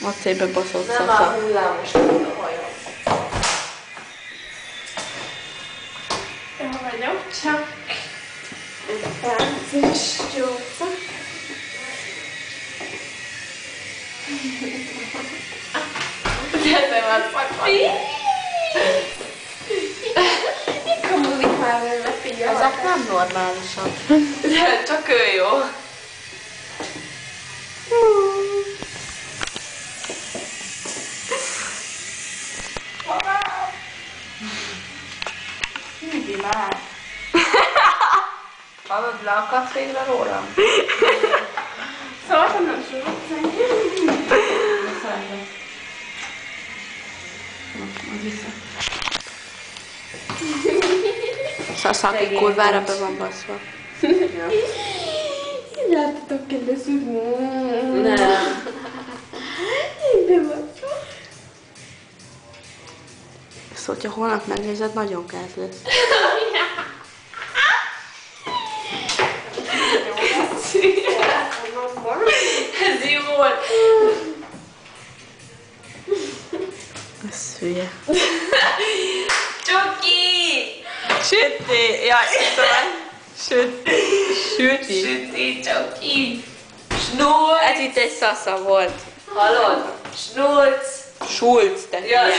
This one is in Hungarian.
Ott szép bebaszott Nem szasza. áll hullámos a hajam. Jó vagyok, csak egy perces gyógyszer. De van szakad. Mikor múlik már vele, figyelj? Ezek nem normálisak. De csak ő jó. Mindig már. Hallod, le akadsz végre rólam? Szóval nem sokat szerintem. Szerintem. Szaszaki kurvára be van baszva. Így láttatok, kedves úr. Nem. Így be vagy. Ezt, hogyha holnap megnézed, nagyon gáz lesz. Ez jó volt. Ez hülye. Csoki! Süti! Jaj, Süti! Süti! Süti, csoki! Snurc! Ez itt egy szasza volt. Hallod? Snurc! Schulz, te Ja. hülye.